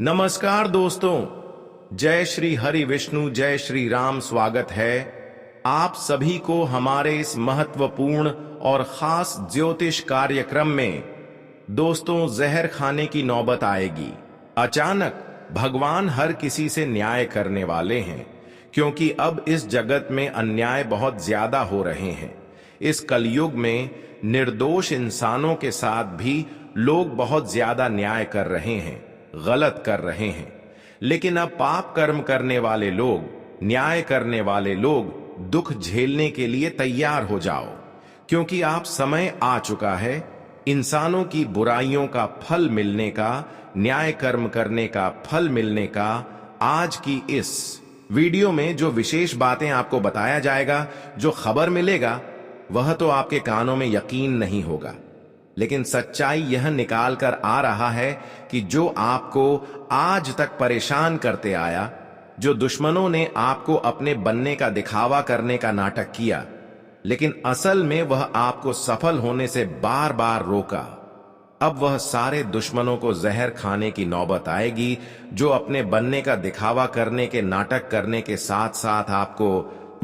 नमस्कार दोस्तों, जय श्री हरि विष्णु, जय श्री राम। स्वागत है आप सभी को हमारे इस महत्वपूर्ण और खास ज्योतिष कार्यक्रम में। दोस्तों, जहर खाने की नौबत आएगी। अचानक भगवान हर किसी से न्याय करने वाले हैं, क्योंकि अब इस जगत में अन्याय बहुत ज्यादा हो रहे हैं। इस कलयुग में निर्दोष इंसानों के साथ भी लोग बहुत ज्यादा न्याय कर रहे हैं, गलत कर रहे हैं। लेकिन अब पाप कर्म करने वाले लोग, न्याय करने वाले लोग दुख झेलने के लिए तैयार हो जाओ, क्योंकि आप समय आ चुका है इंसानों की बुराइयों का फल मिलने का, न्याय कर्म करने का फल मिलने का। आज की इस वीडियो में जो विशेष बातें आपको बताया जाएगा, जो खबर मिलेगा, वह तो आपके कानों में यकीन नहीं होगा। लेकिन सच्चाई यह निकाल कर आ रहा है कि जो आपको आज तक परेशान करते आया, जो दुश्मनों ने आपको अपने बनने का दिखावा करने का नाटक किया, लेकिन असल में वह आपको सफल होने से बार बार रोका, अब वह सारे दुश्मनों को जहर खाने की नौबत आएगी, जो अपने बनने का दिखावा करने के नाटक करने के साथ साथ आपको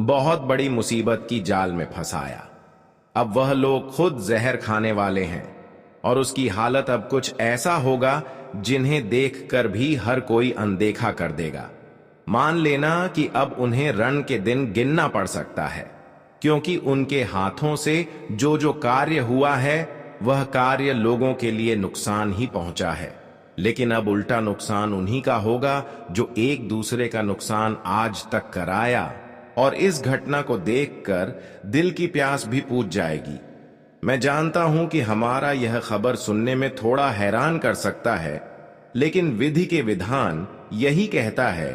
बहुत बड़ी मुसीबत की जाल में फंसाया। अब वह लोग खुद जहर खाने वाले हैं, और उसकी हालत अब कुछ ऐसा होगा जिन्हें देखकर भी हर कोई अनदेखा कर देगा। मान लेना कि अब उन्हें रण के दिन गिनना पड़ सकता है, क्योंकि उनके हाथों से जो जो कार्य हुआ है, वह कार्य लोगों के लिए नुकसान ही पहुंचा है। लेकिन अब उल्टा नुकसान उन्हीं का होगा जो एक दूसरे का नुकसान आज तक कराया। और इस घटना को देखकर दिल की प्यास भी पूछ जाएगी। मैं जानता हूं कि हमारा यह खबर सुनने में थोड़ा हैरान कर सकता है, लेकिन विधि के विधान यही कहता है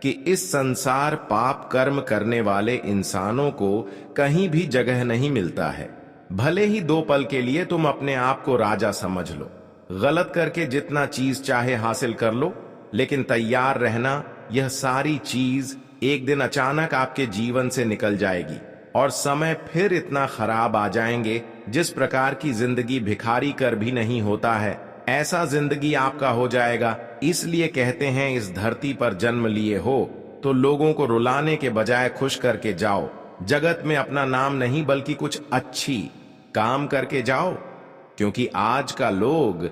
कि इस संसार पाप कर्म करने वाले इंसानों को कहीं भी जगह नहीं मिलता है। भले ही 2 पल के लिए तुम अपने आप को राजा समझ लो, गलत करके जितना चीज चाहे हासिल कर लो, लेकिन तैयार रहना, यह सारी चीज एक दिन अचानक आपके जीवन से निकल जाएगी और समय फिर इतना खराब आ जाएंगे, जिस प्रकार की जिंदगी भिखारी कर भी नहीं होता है, ऐसा जिंदगी आपका हो जाएगा। इसलिए कहते हैं, इस धरती पर जन्म लिए हो तो लोगों को रुलाने के बजाय खुश करके जाओ। जगत में अपना नाम नहीं, बल्कि कुछ अच्छी काम करके जाओ, क्योंकि आज का लोग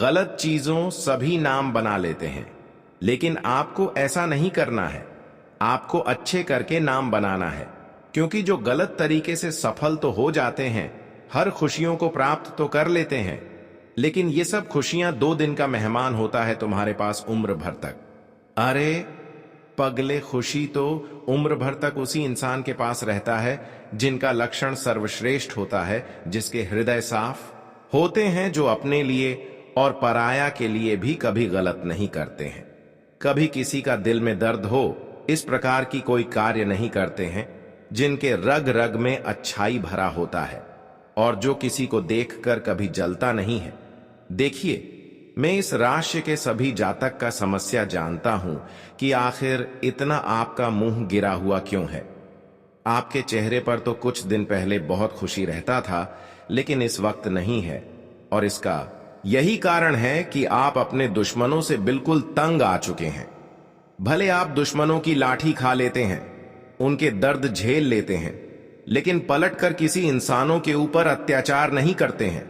गलत चीजों सभी नाम बना लेते हैं। लेकिन आपको ऐसा नहीं करना है, आपको अच्छे करके नाम बनाना है, क्योंकि जो गलत तरीके से सफल तो हो जाते हैं, हर खुशियों को प्राप्त तो कर लेते हैं, लेकिन ये सब खुशियां 2 दिन का मेहमान होता है तुम्हारे पास उम्र भर तक। अरे पगले, खुशी तो उम्र भर तक उसी इंसान के पास रहता है जिनका लक्षण सर्वश्रेष्ठ होता है, जिसके हृदय साफ होते हैं, जो अपने लिए और पराया के लिए भी कभी गलत नहीं करते हैं। कभी किसी का दिल में दर्द हो, इस प्रकार की कोई कार्य नहीं करते हैं, जिनके रग रग में अच्छाई भरा होता है, और जो किसी को देखकर कभी जलता नहीं है। देखिए, मैं इस राशि के सभी जातक का समस्या जानता हूं कि आखिर इतना आपका मुंह गिरा हुआ क्यों है। आपके चेहरे पर तो कुछ दिन पहले बहुत खुशी रहता था, लेकिन इस वक्त नहीं है, और इसका यही कारण है कि आप अपने दुश्मनों से बिल्कुल तंग आ चुके हैं। भले आप दुश्मनों की लाठी खा लेते हैं, उनके दर्द झेल लेते हैं, लेकिन पलटकर किसी इंसानों के ऊपर अत्याचार नहीं करते हैं।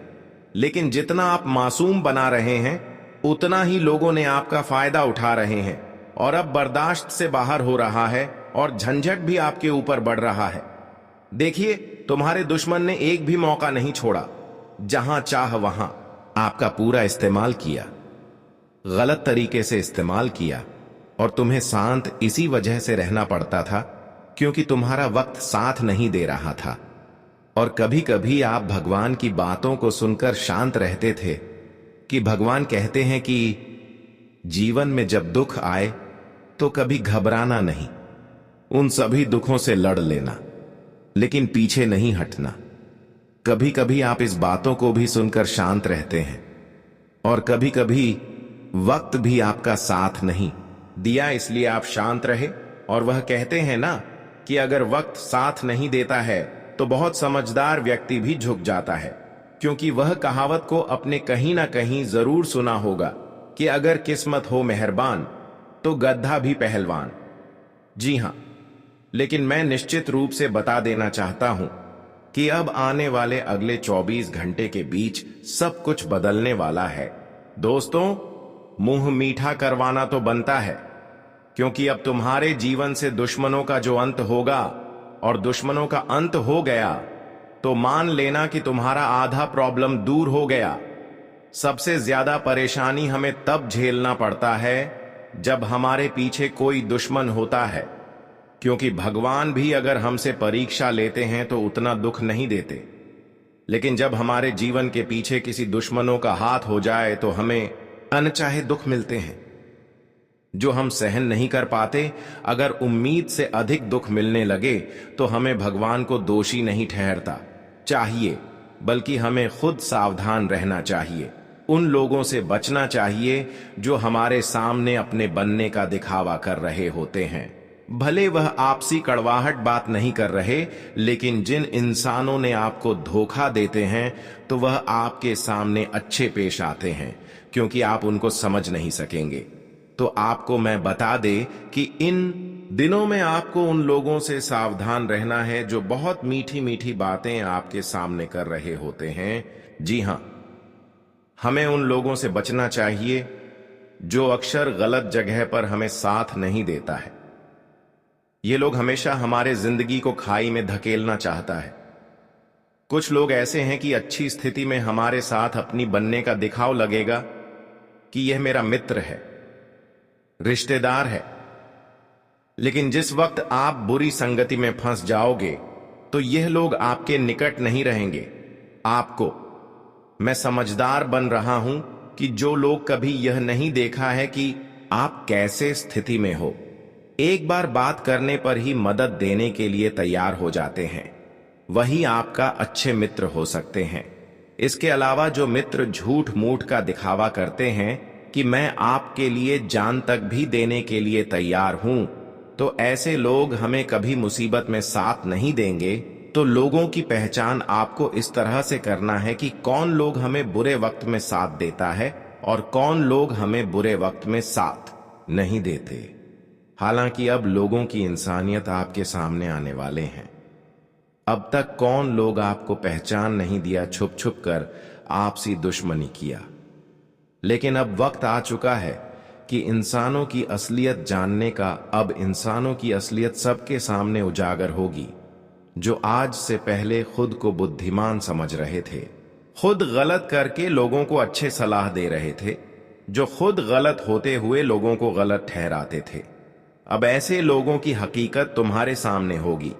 लेकिन जितना आप मासूम बना रहे हैं, उतना ही लोगों ने आपका फायदा उठा रहे हैं, और अब बर्दाश्त से बाहर हो रहा है, और झंझट भी आपके ऊपर बढ़ रहा है। देखिए, तुम्हारे दुश्मन ने एक भी मौका नहीं छोड़ा, जहां चाह वहां आपका पूरा इस्तेमाल किया, गलत तरीके से इस्तेमाल किया, और तुम्हें शांत इसी वजह से रहना पड़ता था क्योंकि तुम्हारा वक्त साथ नहीं दे रहा था। और कभी कभी आप भगवान की बातों को सुनकर शांत रहते थे कि भगवान कहते हैं कि जीवन में जब दुख आए तो कभी घबराना नहीं, उन सभी दुखों से लड़ लेना, लेकिन पीछे नहीं हटना। कभी कभी आप इस बातों को भी सुनकर शांत रहते हैं, और कभी कभी वक्त भी आपका साथ नहीं दिया, इसलिए आप शांत रहे। और वह कहते हैं ना कि अगर वक्त साथ नहीं देता है तो बहुत समझदार व्यक्ति भी झुक जाता है, क्योंकि वह कहावत को अपने कहीं ना कहीं जरूर सुना होगा कि अगर किस्मत हो मेहरबान तो गद्दा भी पहलवान। जी हां, लेकिन मैं निश्चित रूप से बता देना चाहता हूं कि अब आने वाले अगले 24 घंटे के बीच सब कुछ बदलने वाला है। दोस्तों, मुंह मीठा करवाना तो बनता है, क्योंकि अब तुम्हारे जीवन से दुश्मनों का जो अंत होगा, और दुश्मनों का अंत हो गया तो मान लेना कि तुम्हारा आधा प्रॉब्लम दूर हो गया। सबसे ज्यादा परेशानी हमें तब झेलना पड़ता है जब हमारे पीछे कोई दुश्मन होता है, क्योंकि भगवान भी अगर हमसे परीक्षा लेते हैं तो उतना दुख नहीं देते, लेकिन जब हमारे जीवन के पीछे किसी दुश्मनों का हाथ हो जाए तो हमें अनचाहे दुख मिलते हैं जो हम सहन नहीं कर पाते। अगर उम्मीद से अधिक दुख मिलने लगे तो हमें भगवान को दोषी नहीं ठहरता चाहिए, बल्कि हमें खुद सावधान रहना चाहिए। उन लोगों से बचना चाहिए जो हमारे सामने अपने बनने का दिखावा कर रहे होते हैं। भले वह आपसी कड़वाहट बात नहीं कर रहे, लेकिन जिन इंसानों ने आपको धोखा देते हैं तो वह आपके सामने अच्छे पेश आते हैं, क्योंकि आप उनको समझ नहीं सकेंगे। तो आपको मैं बता दे कि इन दिनों में आपको उन लोगों से सावधान रहना है जो बहुत मीठी मीठी बातें आपके सामने कर रहे होते हैं। जी हां, हमें उन लोगों से बचना चाहिए जो अक्सर गलत जगह पर हमें साथ नहीं देता है। ये लोग हमेशा हमारे जिंदगी को खाई में धकेलना चाहता है। कुछ लोग ऐसे हैं कि अच्छी स्थिति में हमारे साथ अपनी बनने का दिखाव लगेगा कि यह मेरा मित्र है, रिश्तेदार है, लेकिन जिस वक्त आप बुरी संगति में फंस जाओगे तो यह लोग आपके निकट नहीं रहेंगे। आपको मैं समझदार बन रहा हूं कि जो लोग कभी यह नहीं देखा है कि आप कैसे स्थिति में हो, एक बार बात करने पर ही मदद देने के लिए तैयार हो जाते हैं, वही आपका अच्छे मित्र हो सकते हैं। इसके अलावा जो मित्र झूठ मूठ का दिखावा करते हैं कि मैं आपके लिए जान तक भी देने के लिए तैयार हूं, तो ऐसे लोग हमें कभी मुसीबत में साथ नहीं देंगे। तो लोगों की पहचान आपको इस तरह से करना है कि कौन लोग हमें बुरे वक्त में साथ देता है और कौन लोग हमें बुरे वक्त में साथ नहीं देते। हालांकि अब लोगों की इंसानियत आपके सामने आने वाले हैं। अब तक कौन लोग आपको पहचान नहीं दिया, छुप छुप कर आपसी दुश्मनी किया, लेकिन अब वक्त आ चुका है कि इंसानों की असलियत जानने का। अब इंसानों की असलियत सबके सामने उजागर होगी, जो आज से पहले खुद को बुद्धिमान समझ रहे थे, खुद गलत करके लोगों को अच्छे सलाह दे रहे थे, जो खुद गलत होते हुए लोगों को गलत ठहराते थे। अब ऐसे लोगों की हकीकत तुम्हारे सामने होगी।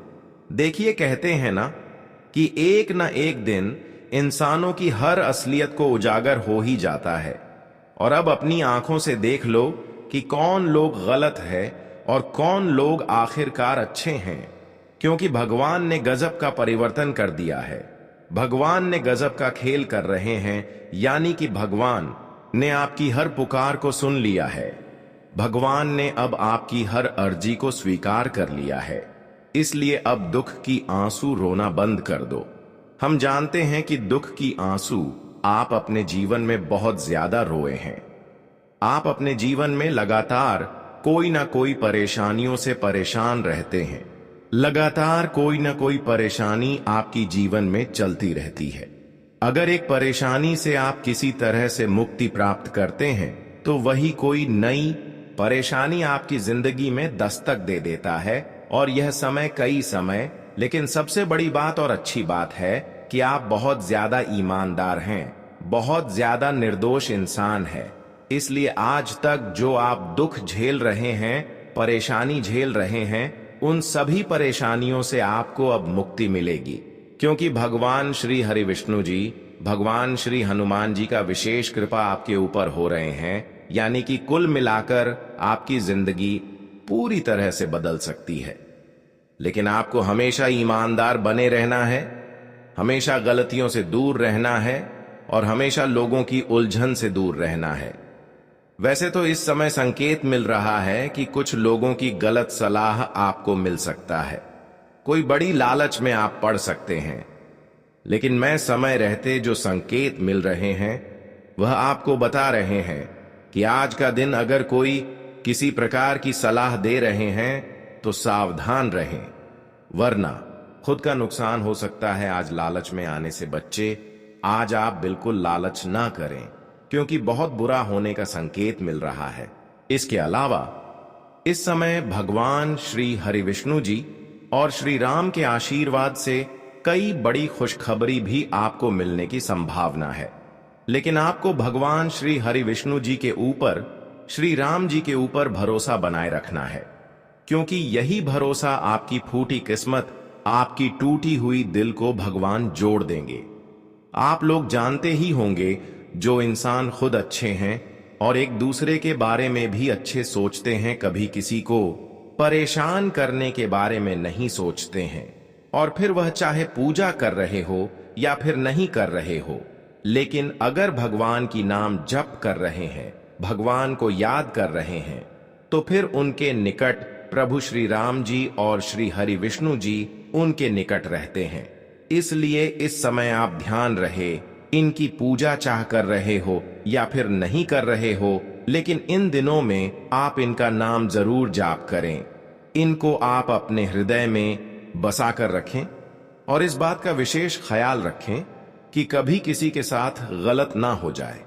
देखिए, कहते हैं ना कि एक न एक दिन इंसानों की हर असलियत को उजागर हो ही जाता है। और अब अपनी आंखों से देख लो कि कौन लोग गलत है और कौन लोग आखिरकार अच्छे हैं, क्योंकि भगवान ने गजब का परिवर्तन कर दिया है। भगवान ने गजब का खेल कर रहे हैं, यानी कि भगवान ने आपकी हर पुकार को सुन लिया है। भगवान ने अब आपकी हर अर्जी को स्वीकार कर लिया है। इसलिए अब दुख की आंसू रोना बंद कर दो। हम जानते हैं कि दुख की आंसू आप अपने जीवन में बहुत ज्यादा रोए हैं। आप अपने जीवन में लगातार कोई ना कोई परेशानियों से परेशान रहते हैं। लगातार कोई ना कोई परेशानी आपकी जीवन में चलती रहती है। अगर एक परेशानी से आप किसी तरह से मुक्ति प्राप्त करते हैं तो वही कोई नई परेशानी आपकी जिंदगी में दस्तक दे देता है। और यह समय कई समय, लेकिन सबसे बड़ी बात और अच्छी बात है कि आप बहुत ज्यादा ईमानदार हैं, बहुत ज्यादा निर्दोष इंसान है। इसलिए आज तक जो आप दुख झेल रहे हैं, परेशानी झेल रहे हैं, उन सभी परेशानियों से आपको अब मुक्ति मिलेगी, क्योंकि भगवान श्री हरि विष्णु जी, भगवान श्री हनुमान जी का विशेष कृपा आपके ऊपर हो रहे हैं। यानी कि कुल मिलाकर आपकी जिंदगी पूरी तरह से बदल सकती है। लेकिन आपको हमेशा ईमानदार बने रहना है, हमेशा गलतियों से दूर रहना है और हमेशा लोगों की उलझन से दूर रहना है। वैसे तो इस समय संकेत मिल रहा है कि कुछ लोगों की गलत सलाह आपको मिल सकता है, कोई बड़ी लालच में आप पड़ सकते हैं, लेकिन मैं समय रहते जो संकेत मिल रहे हैं वह आपको बता रहे हैं कि आज का दिन अगर कोई किसी प्रकार की सलाह दे रहे हैं तो सावधान रहें, वरना खुद का नुकसान हो सकता है। आज लालच में आने से बच्चे, आज आप बिल्कुल लालच ना करें, क्योंकि बहुत बुरा होने का संकेत मिल रहा है। इसके अलावा इस समय भगवान श्री हरि विष्णु जी और श्री राम के आशीर्वाद से कई बड़ी खुशखबरी भी आपको मिलने की संभावना है। लेकिन आपको भगवान श्री हरि विष्णु जी के ऊपर, श्री राम जी के ऊपर भरोसा बनाए रखना है, क्योंकि यही भरोसा आपकी फूटी किस्मत, आपकी टूटी हुई दिल को भगवान जोड़ देंगे। आप लोग जानते ही होंगे, जो इंसान खुद अच्छे हैं और एक दूसरे के बारे में भी अच्छे सोचते हैं, कभी किसी को परेशान करने के बारे में नहीं सोचते हैं। और फिर वह चाहे पूजा कर रहे हो या फिर नहीं कर रहे हो, लेकिन अगर भगवान की नाम जप कर रहे हैं, भगवान को याद कर रहे हैं, तो फिर उनके निकट प्रभु श्री राम जी और श्री हरि विष्णु जी उनके निकट रहते हैं। इसलिए इस समय आप ध्यान रहे, इनकी पूजा चाह कर रहे हो या फिर नहीं कर रहे हो, लेकिन इन दिनों में आप इनका नाम जरूर जाप करें। इनको आप अपने हृदय में बसा कर रखें और इस बात का विशेष ख्याल रखें कि कभी किसी के साथ गलत ना हो जाए।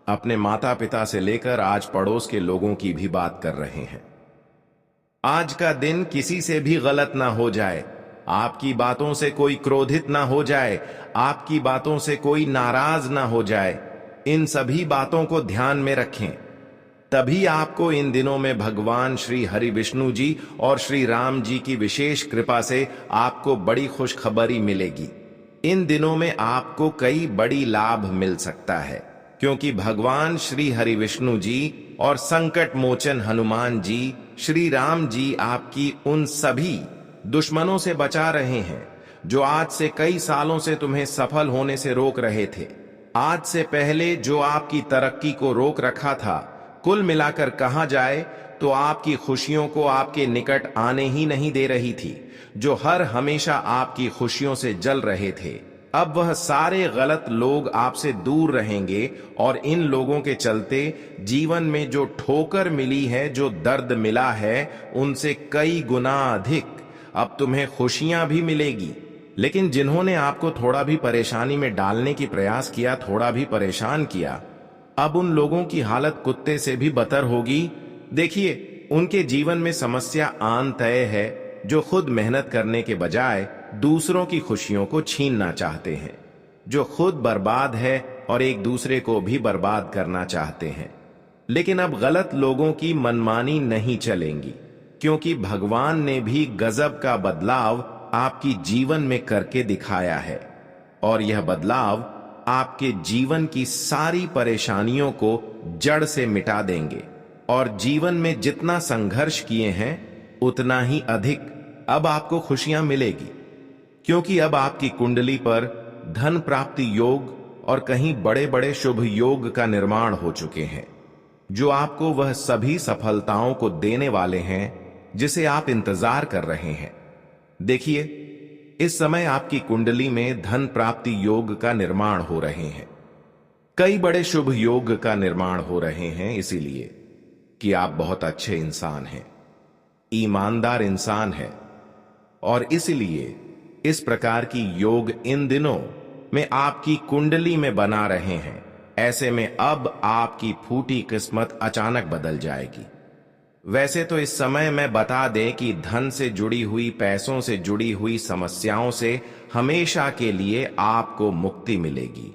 अपने माता पिता से लेकर आज पड़ोस के लोगों की भी बात कर रहे हैं। आज का दिन किसी से भी गलत ना हो जाए, आपकी बातों से कोई क्रोधित ना हो जाए, आपकी बातों से कोई नाराज ना हो जाए। इन सभी बातों को ध्यान में रखें, तभी आपको इन दिनों में भगवान श्री हरि विष्णु जी और श्री राम जी की विशेष कृपा से आपको बड़ी खुशखबरी मिलेगी। इन दिनों में आपको कई बड़ी लाभ मिल सकता है, क्योंकि भगवान श्री हरि विष्णु जी और संकट मोचन हनुमान जी, श्री राम जी आपकी उन सभी दुश्मनों से बचा रहे हैं जो आज से कई सालों से तुम्हें सफल होने से रोक रहे थे। आज से पहले जो आपकी तरक्की को रोक रखा था, कुल मिलाकर कहा जाए तो आपकी खुशियों को आपके निकट आने ही नहीं दे रही थी, जो हर हमेशा आपकी खुशियों से जल रहे थे। अब वह सारे गलत लोग आपसे दूर रहेंगे और इन लोगों के चलते जीवन में जो ठोकर मिली है, जो दर्द मिला है, उनसे कई गुना अधिक अब तुम्हें खुशियां भी मिलेगी। लेकिन जिन्होंने आपको थोड़ा भी परेशानी में डालने की प्रयास किया, थोड़ा भी परेशान किया, अब उन लोगों की हालत कुत्ते से भी बदतर होगी। देखिए, उनके जीवन में समस्या आन तय है, जो खुद मेहनत करने के बजाय दूसरों की खुशियों को छीनना चाहते हैं, जो खुद बर्बाद है और एक दूसरे को भी बर्बाद करना चाहते हैं। लेकिन अब गलत लोगों की मनमानी नहीं चलेंगी, क्योंकि भगवान ने भी गजब का बदलाव आपकी जीवन में करके दिखाया है, और यह बदलाव आपके जीवन की सारी परेशानियों को जड़ से मिटा देंगे। और जीवन में जितना संघर्ष किए हैं, उतना ही अधिक अब आपको खुशियां मिलेगी, क्योंकि अब आपकी कुंडली पर धन प्राप्ति योग और कहीं बड़े बड़े शुभ योग का निर्माण हो चुके हैं, जो आपको वह सभी सफलताओं को देने वाले हैं जिसे आप इंतजार कर रहे हैं। देखिए, इस समय आपकी कुंडली में धन प्राप्ति योग का निर्माण हो रहे हैं, कई बड़े शुभ योग का निर्माण हो रहे हैं, इसीलिए कि आप बहुत अच्छे इंसान हैं, ईमानदार इंसान हैं, और इसलिए इस प्रकार की योग इन दिनों में आपकी कुंडली में बना रहे हैं। ऐसे में अब आपकी फूटी किस्मत अचानक बदल जाएगी। वैसे तो इस समय मैं बता दें कि धन से जुड़ी हुई, पैसों से जुड़ी हुई समस्याओं से हमेशा के लिए आपको मुक्ति मिलेगी,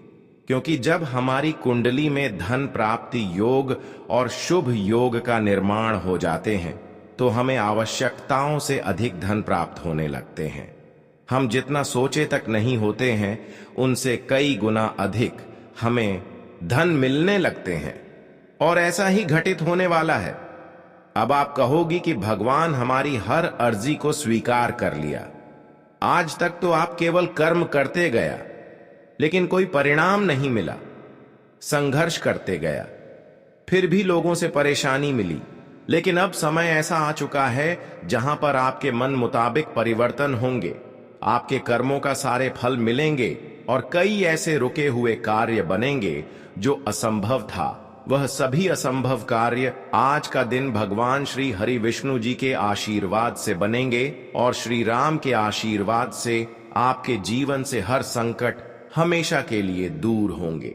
क्योंकि जब हमारी कुंडली में धन प्राप्ति योग और शुभ योग का निर्माण हो जाते हैं, तो हमें आवश्यकताओं से अधिक धन प्राप्त होने लगते हैं। हम जितना सोचे तक नहीं होते हैं, उनसे कई गुना अधिक हमें धन मिलने लगते हैं, और ऐसा ही घटित होने वाला है। अब आप कहोगी कि भगवान हमारी हर अर्जी को स्वीकार कर लिया। आज तक तो आप केवल कर्म करते गया, लेकिन कोई परिणाम नहीं मिला। संघर्ष करते गया, फिर भी लोगों से परेशानी मिली। लेकिन अब समय ऐसा आ चुका है जहां पर आपके मन मुताबिक परिवर्तन होंगे, आपके कर्मों का सारे फल मिलेंगे, और कई ऐसे रुके हुए कार्य बनेंगे जो असंभव था, वह सभी असंभव कार्य आज का दिन भगवान श्री हरि विष्णु जी के आशीर्वाद से बनेंगे और श्री राम के आशीर्वाद से आपके जीवन से हर संकट हमेशा के लिए दूर होंगे।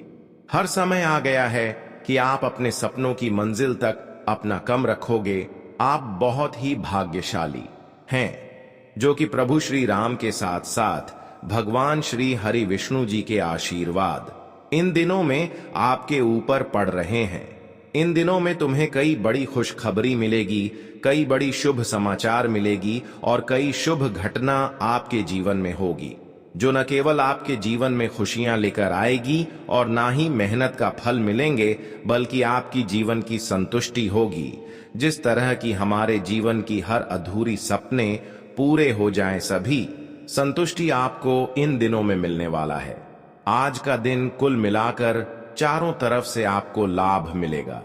हर समय आ गया है कि आप अपने सपनों की मंजिल तक अपना कदम रखोगे। आप बहुत ही भाग्यशाली हैं जो कि प्रभु श्री राम के साथ साथ भगवान श्री हरि विष्णु जी के आशीर्वाद इन दिनों में आपके ऊपर पड़ रहे हैं। इन दिनों में तुम्हें कई बड़ी खुशखबरी मिलेगी, कई बड़ी शुभ समाचार मिलेगी और कई शुभ घटना आपके जीवन में होगी जो न केवल आपके जीवन में खुशियां लेकर आएगी और ना ही मेहनत का फल मिलेंगे, बल्कि आपकी जीवन की संतुष्टि होगी। जिस तरह की हमारे जीवन की हर अधूरी सपने पूरे हो जाएं, सभी संतुष्टि आपको इन दिनों में मिलने वाला है। आज का दिन कुल मिलाकर चारों तरफ से आपको लाभ मिलेगा।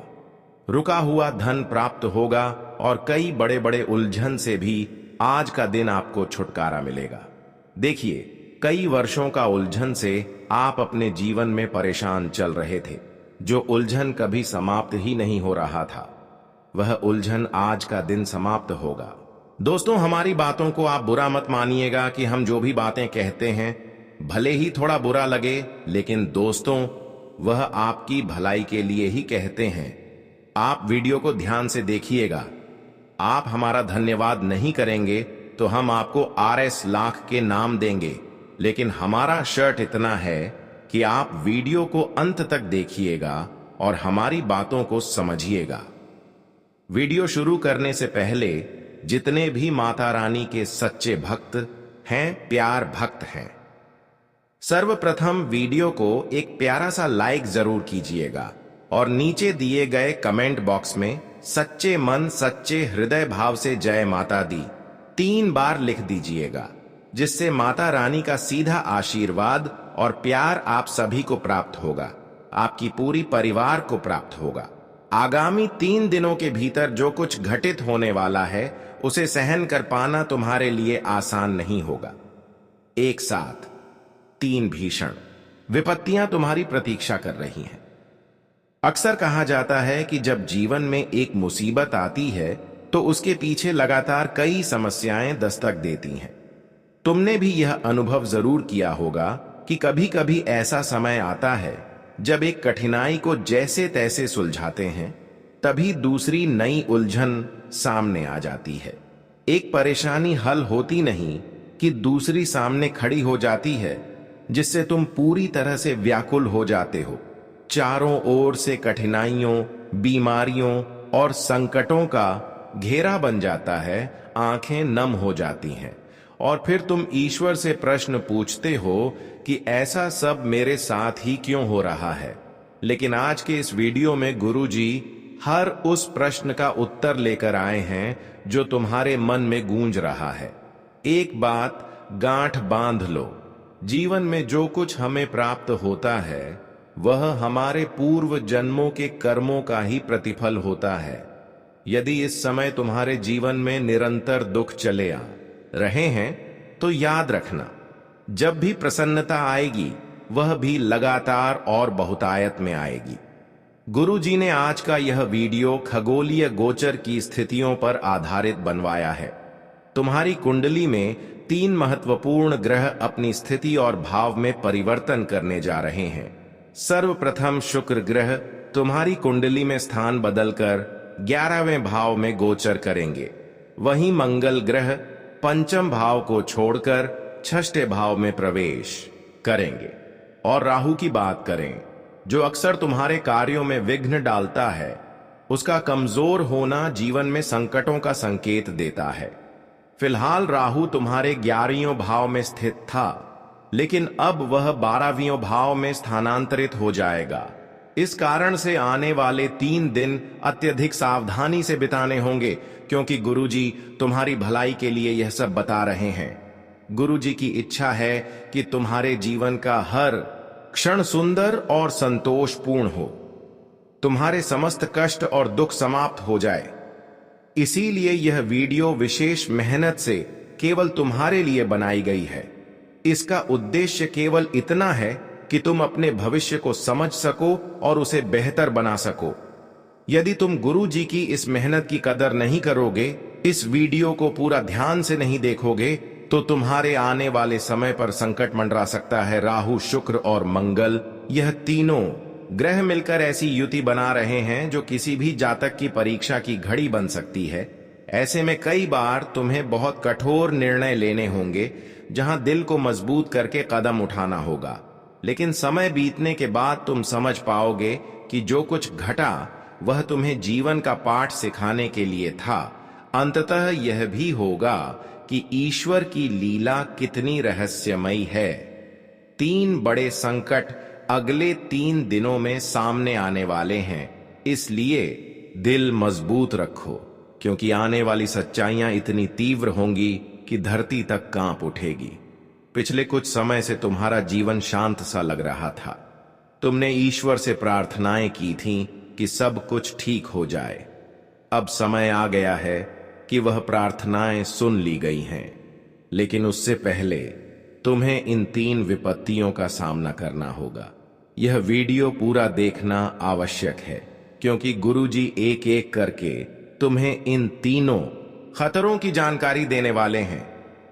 रुका हुआ धन प्राप्त होगा और कई बड़े बड़े उलझन से भी आज का दिन आपको छुटकारा मिलेगा। देखिए, कई वर्षों का उलझन से आप अपने जीवन में परेशान चल रहे थे, जो उलझन कभी समाप्त ही नहीं हो रहा था, वह उलझन आज का दिन समाप्त होगा। दोस्तों, हमारी बातों को आप बुरा मत मानिएगा कि हम जो भी बातें कहते हैं भले ही थोड़ा बुरा लगे, लेकिन दोस्तों वह आपकी भलाई के लिए ही कहते हैं। आप वीडियो को ध्यान से देखिएगा। आप हमारा धन्यवाद नहीं करेंगे तो हम आपको RS लाख के नाम देंगे, लेकिन हमारा शर्त इतना है कि आप वीडियो को अंत तक देखिएगा और हमारी बातों को समझिएगा। वीडियो शुरू करने से पहले जितने भी माता रानी के सच्चे भक्त हैं, प्यार भक्त हैं, सर्वप्रथम वीडियो को एक प्यारा सा लाइक जरूर कीजिएगा और नीचे दिए गए कमेंट बॉक्स में सच्चे मन सच्चे हृदय भाव से जय माता दी 3 बार लिख दीजिएगा, जिससे माता रानी का सीधा आशीर्वाद और प्यार आप सभी को प्राप्त होगा, आपकी पूरी परिवार को प्राप्त होगा। आगामी 3 दिनों के भीतर जो कुछ घटित होने वाला है उसे सहन कर पाना तुम्हारे लिए आसान नहीं होगा। एक साथ 3 भीषण विपत्तियां तुम्हारी प्रतीक्षा कर रही हैं। अक्सर कहा जाता है कि जब जीवन में एक मुसीबत आती है तो उसके पीछे लगातार कई समस्याएं दस्तक देती हैं। तुमने भी यह अनुभव जरूर किया होगा कि कभी कभी ऐसा समय आता है जब एक कठिनाई को जैसे तैसे सुलझाते हैं, तभी दूसरी नई उलझन सामने आ जाती है। एक परेशानी हल होती नहीं कि दूसरी सामने खड़ी हो जाती है, जिससे तुम पूरी तरह से व्याकुल हो जाते हो। चारों ओर से कठिनाइयों, बीमारियों और संकटों का घेरा बन जाता है, आंखें नम हो जाती हैं और फिर तुम ईश्वर से प्रश्न पूछते हो कि ऐसा सब मेरे साथ ही क्यों हो रहा है। लेकिन आज के इस वीडियो में गुरुजी हर उस प्रश्न का उत्तर लेकर आए हैं जो तुम्हारे मन में गूंज रहा है। एक बात गांठ बांध लो, जीवन में जो कुछ हमें प्राप्त होता है वह हमारे पूर्व जन्मों के कर्मों का ही प्रतिफल होता है। यदि इस समय तुम्हारे जीवन में निरंतर दुख चले आ रहे हैं तो याद रखना, जब भी प्रसन्नता आएगी वह भी लगातार और बहुतायत में आएगी। गुरु जी ने आज का यह वीडियो खगोलीय गोचर की स्थितियों पर आधारित बनवाया है। तुम्हारी कुंडली में 3 महत्वपूर्ण ग्रह अपनी स्थिति और भाव में परिवर्तन करने जा रहे हैं। सर्वप्रथम शुक्र ग्रह तुम्हारी कुंडली में स्थान बदलकर 11वें भाव में गोचर करेंगे। वहीं मंगल ग्रह 5म भाव को छोड़कर 6ठे भाव में प्रवेश करेंगे। और राहु की बात करें, जो अक्सर तुम्हारे कार्यों में विघ्न डालता है, उसका कमजोर होना जीवन में संकटों का संकेत देता है। फिलहाल राहु तुम्हारे 11वें भाव में स्थित था, लेकिन अब वह 12वें भाव में स्थानांतरित हो जाएगा। इस कारण से आने वाले 3 दिन अत्यधिक सावधानी से बिताने होंगे, क्योंकि गुरुजी तुम्हारी भलाई के लिए यह सब बता रहे हैं। गुरुजी की इच्छा है कि तुम्हारे जीवन का हर क्षण सुंदर और संतोषपूर्ण हो, तुम्हारे समस्त कष्ट और दुख समाप्त हो जाए। इसीलिए यह वीडियो विशेष मेहनत से केवल तुम्हारे लिए बनाई गई है। इसका उद्देश्य केवल इतना है कि तुम अपने भविष्य को समझ सको और उसे बेहतर बना सको। यदि तुम गुरु जी की इस मेहनत की कदर नहीं करोगे, इस वीडियो को पूरा ध्यान से नहीं देखोगे, तो तुम्हारे आने वाले समय पर संकट मंडरा सकता है। राहु, शुक्र और मंगल, यह तीनों ग्रह मिलकर ऐसी युति बना रहे हैं जो किसी भी जातक की परीक्षा की घड़ी बन सकती है। ऐसे में कई बार तुम्हें बहुत कठोर निर्णय लेने होंगे, जहां दिल को मजबूत करके कदम उठाना होगा। लेकिन समय बीतने के बाद तुम समझ पाओगे कि जो कुछ घटा वह तुम्हें जीवन का पाठ सिखाने के लिए था। अंततः यह भी होगा कि ईश्वर की लीला कितनी रहस्यमयी है। 3 बड़े संकट अगले 3 दिनों में सामने आने वाले हैं, इसलिए दिल मजबूत रखो, क्योंकि आने वाली सच्चाइयां इतनी तीव्र होंगी कि धरती तक कांप उठेगी। पिछले कुछ समय से तुम्हारा जीवन शांत सा लग रहा था। तुमने ईश्वर से प्रार्थनाएं की थीं कि सब कुछ ठीक हो जाए। अब समय आ गया है कि वह प्रार्थनाएं सुन ली गई हैं, लेकिन उससे पहले तुम्हें इन 3 विपत्तियों का सामना करना होगा। यह वीडियो पूरा देखना आवश्यक है, क्योंकि गुरुजी एक एक करके तुम्हें इन तीनों खतरों की जानकारी देने वाले हैं।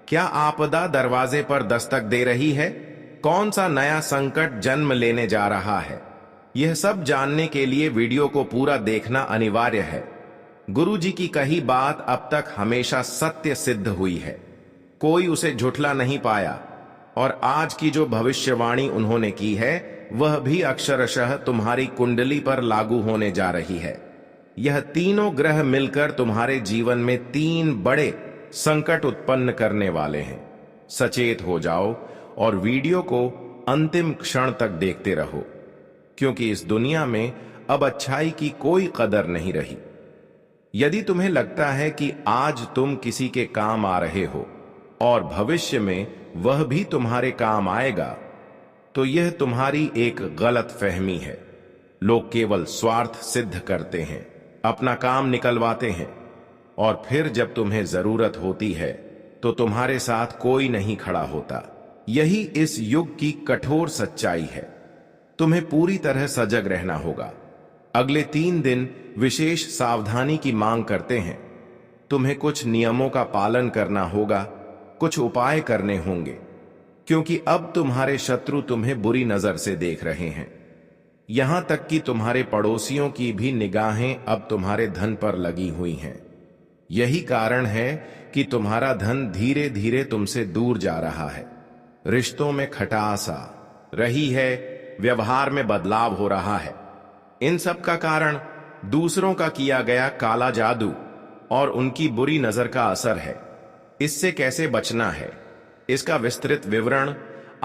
क्या आपदा दरवाजे पर दस्तक दे रही है? कौन सा नया संकट जन्म लेने जा रहा है? यह सब जानने के लिए वीडियो को पूरा देखना अनिवार्य है। गुरुजी की कही बात अब तक हमेशा सत्य सिद्ध हुई है, कोई उसे झुठला नहीं पाया, और आज की जो भविष्यवाणी उन्होंने की है वह भी अक्षरशः तुम्हारी कुंडली पर लागू होने जा रही है। यह तीनों ग्रह मिलकर तुम्हारे जीवन में 3 बड़े संकट उत्पन्न करने वाले हैं। सचेत हो जाओ और वीडियो को अंतिम क्षण तक देखते रहो, क्योंकि इस दुनिया में अब अच्छाई की कोई कदर नहीं रही। यदि तुम्हें लगता है कि आज तुम किसी के काम आ रहे हो और भविष्य में वह भी तुम्हारे काम आएगा, तो यह तुम्हारी एक गलत फहमी है। लोग केवल स्वार्थ सिद्ध करते हैं, अपना काम निकलवाते हैं, और फिर जब तुम्हें जरूरत होती है तो तुम्हारे साथ कोई नहीं खड़ा होता। यही इस युग की कठोर सच्चाई है। तुम्हें पूरी तरह सजग रहना होगा। अगले 3 दिन विशेष सावधानी की मांग करते हैं। तुम्हें कुछ नियमों का पालन करना होगा, कुछ उपाय करने होंगे, क्योंकि अब तुम्हारे शत्रु तुम्हें बुरी नजर से देख रहे हैं। यहां तक कि तुम्हारे पड़ोसियों की भी निगाहें अब तुम्हारे धन पर लगी हुई हैं। यही कारण है कि तुम्हारा धन धीरे धीरे तुमसे दूर जा रहा है। रिश्तों में खटास आ रही है, व्यवहार में बदलाव हो रहा है। इन सब का कारण दूसरों का किया गया काला जादू और उनकी बुरी नजर का असर है। इससे कैसे बचना है, इसका विस्तृत विवरण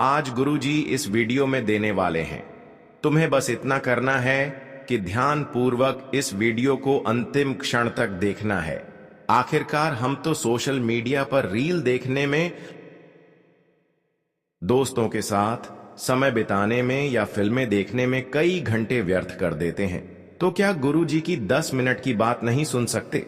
आज गुरुजी इस वीडियो में देने वाले हैं। तुम्हें बस इतना करना है कि ध्यान पूर्वक इस वीडियो को अंतिम क्षण तक देखना है। आखिरकार हम तो सोशल मीडिया पर रील देखने में, दोस्तों के साथ समय बिताने में या फिल्में देखने में कई घंटे व्यर्थ कर देते हैं। तो क्या गुरुजी की 10 मिनट की बात नहीं सुन सकते?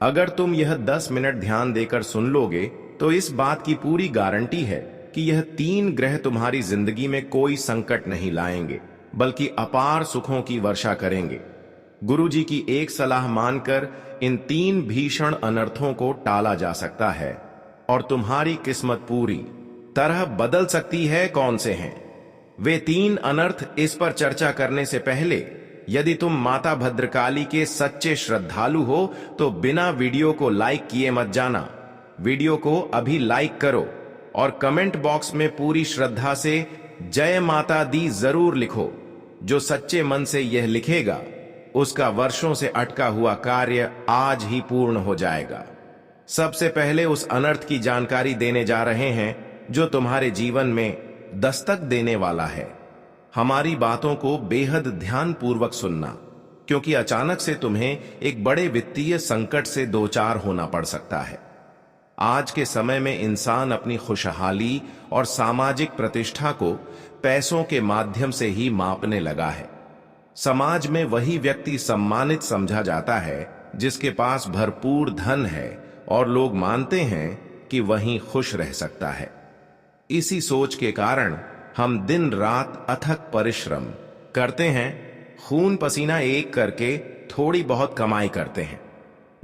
अगर तुम यह 10 मिनट ध्यान देकर सुन लोगे तो इस बात की पूरी गारंटी है कि यह 3 ग्रह तुम्हारी जिंदगी में कोई संकट नहीं लाएंगे, बल्कि अपार सुखों की वर्षा करेंगे। गुरुजी की एक सलाह मानकर इन 3 भीषण अनर्थों को टाला जा सकता है और तुम्हारी किस्मत पूरी तरह बदल सकती है। कौन से हैं वे 3 अनर्थ, इस पर चर्चा करने से पहले यदि तुम माता भद्रकाली के सच्चे श्रद्धालु हो तो बिना वीडियो को लाइक किए मत जाना। वीडियो को अभी लाइक करो और कमेंट बॉक्स में पूरी श्रद्धा से जय माता दी जरूर लिखो। जो सच्चे मन से यह लिखेगा उसका वर्षों से अटका हुआ कार्य आज ही पूर्ण हो जाएगा। सबसे पहले उस अनर्थ की जानकारी देने जा रहे हैं जो तुम्हारे जीवन में दस्तक देने वाला है। हमारी बातों को बेहद ध्यानपूर्वक सुनना, क्योंकि अचानक से तुम्हें एक बड़े वित्तीय संकट से दो चार होना पड़ सकता है। आज के समय में इंसान अपनी खुशहाली और सामाजिक प्रतिष्ठा को पैसों के माध्यम से ही मापने लगा है। समाज में वही व्यक्ति सम्मानित समझा जाता है जिसके पास भरपूर धन है और लोग मानते हैं कि वही खुश रह सकता है। इसी सोच के कारण हम दिन रात अथक परिश्रम करते हैं, खून पसीना एक करके थोड़ी बहुत कमाई करते हैं।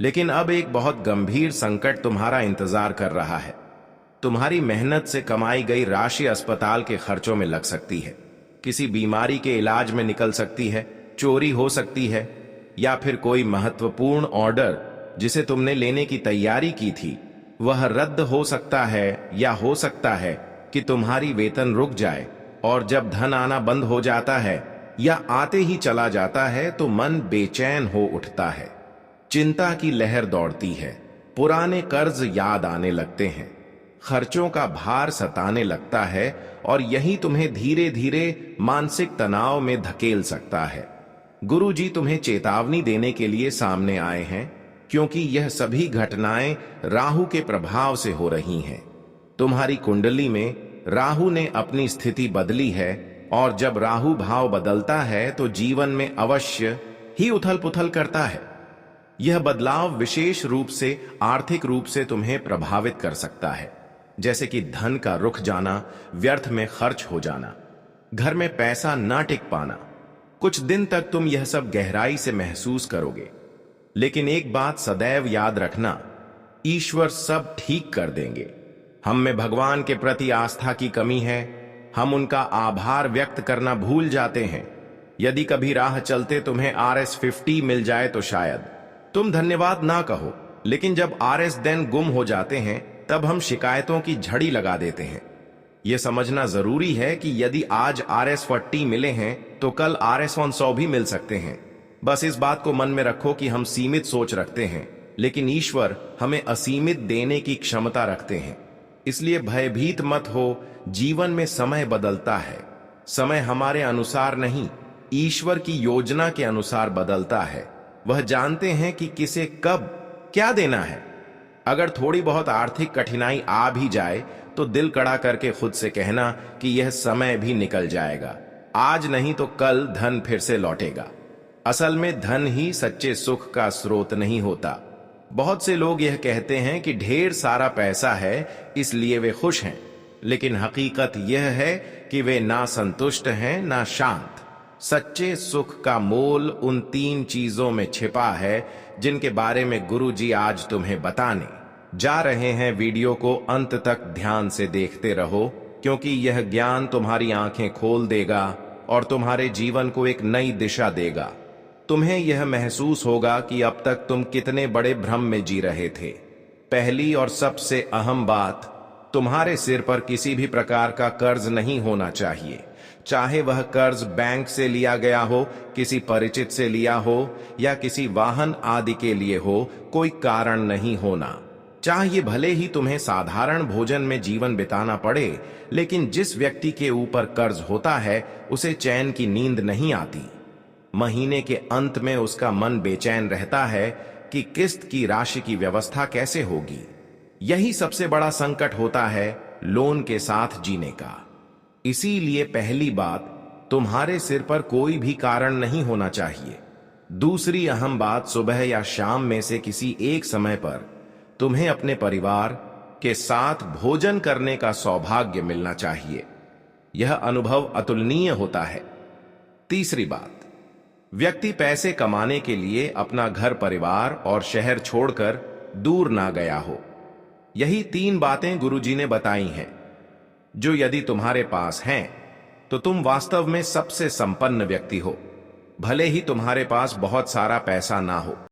लेकिन अब एक बहुत गंभीर संकट तुम्हारा इंतजार कर रहा है। तुम्हारी मेहनत से कमाई गई राशि अस्पताल के खर्चों में लग सकती है, किसी बीमारी के इलाज में निकल सकती है, चोरी हो सकती है, या फिर कोई महत्वपूर्ण ऑर्डर जिसे तुमने लेने की तैयारी की थी वह रद्द हो सकता है, या हो सकता है कि तुम्हारी वेतन रुक जाए और जब धन आना बंद हो जाता है या आते ही चला जाता है तो मन बेचैन हो उठता है, चिंता की लहर दौड़ती है, पुराने कर्ज याद आने लगते हैं, खर्चों का भार सताने लगता है और यही तुम्हें धीरे धीरे मानसिक तनाव में धकेल सकता है। गुरु जी तुम्हें चेतावनी देने के लिए सामने आए हैं, क्योंकि यह सभी घटनाएं राहु के प्रभाव से हो रही हैं। तुम्हारी कुंडली में राहु ने अपनी स्थिति बदली है और जब राहु भाव बदलता है तो जीवन में अवश्य ही उथल पुथल करता है। यह बदलाव विशेष रूप से आर्थिक रूप से तुम्हें प्रभावित कर सकता है, जैसे कि धन का रुक जाना, व्यर्थ में खर्च हो जाना, घर में पैसा ना टिक पाना। कुछ दिन तक तुम यह सब गहराई से महसूस करोगे, लेकिन एक बात सदैव याद रखना, ईश्वर सब ठीक कर देंगे। हम में भगवान के प्रति आस्था की कमी है, हम उनका आभार व्यक्त करना भूल जाते हैं। यदि कभी राह चलते तुम्हें RS50 मिल जाए तो शायद तुम धन्यवाद ना कहो, लेकिन जब RS दिन गुम हो जाते हैं तब हम शिकायतों की झड़ी लगा देते हैं। यह समझना जरूरी है कि यदि आज RS40 मिले हैं तो कल RS100 भी मिल सकते हैं। बस इस बात को मन में रखो कि हम सीमित सोच रखते हैं, लेकिन ईश्वर हमें असीमित देने की क्षमता रखते हैं। इसलिए भयभीत मत हो, जीवन में समय बदलता है, समय हमारे अनुसार नहीं, ईश्वर की योजना के अनुसार बदलता है। वह जानते हैं कि किसे कब क्या देना है। अगर थोड़ी बहुत आर्थिक कठिनाई आ भी जाए तो दिल कड़ा करके खुद से कहना कि यह समय भी निकल जाएगा, आज नहीं तो कल धन फिर से लौटेगा। असल में धन ही सच्चे सुख का स्रोत नहीं होता। बहुत से लोग यह कहते हैं कि ढेर सारा पैसा है इसलिए वे खुश हैं, लेकिन हकीकत यह है कि वे ना संतुष्ट हैं ना शांत। सच्चे सुख का मोल उन 3 चीजों में छिपा है जिनके बारे में गुरु जी आज तुम्हें बताने जा रहे हैं। वीडियो को अंत तक ध्यान से देखते रहो, क्योंकि यह ज्ञान तुम्हारी आंखें खोल देगा और तुम्हारे जीवन को एक नई दिशा देगा। तुम्हें यह महसूस होगा कि अब तक तुम कितने बड़े भ्रम में जी रहे थे। पहली और सबसे अहम बात, तुम्हारे सिर पर किसी भी प्रकार का कर्ज नहीं होना चाहिए, चाहे वह कर्ज बैंक से लिया गया हो, किसी परिचित से लिया हो या किसी वाहन आदि के लिए हो, कोई कारण नहीं होना चाहिए। भले ही तुम्हें साधारण भोजन में जीवन बिताना पड़े, लेकिन जिस व्यक्ति के ऊपर कर्ज होता है उसे चैन की नींद नहीं आती। महीने के अंत में उसका मन बेचैन रहता है कि किस्त की राशि की व्यवस्था कैसे होगी। यही सबसे बड़ा संकट होता है लोन के साथ जीने का। इसीलिए पहली बात, तुम्हारे सिर पर कोई भी कारण नहीं होना चाहिए। दूसरी अहम बात, सुबह या शाम में से किसी एक समय पर तुम्हें अपने परिवार के साथ भोजन करने का सौभाग्य मिलना चाहिए। यह अनुभव अतुलनीय होता है। तीसरी बात, व्यक्ति पैसे कमाने के लिए अपना घर परिवार और शहर छोड़कर दूर ना गया हो। यही 3 बातें गुरुजी ने बताई हैं, जो यदि तुम्हारे पास हैं तो तुम वास्तव में सबसे संपन्न व्यक्ति हो, भले ही तुम्हारे पास बहुत सारा पैसा ना हो।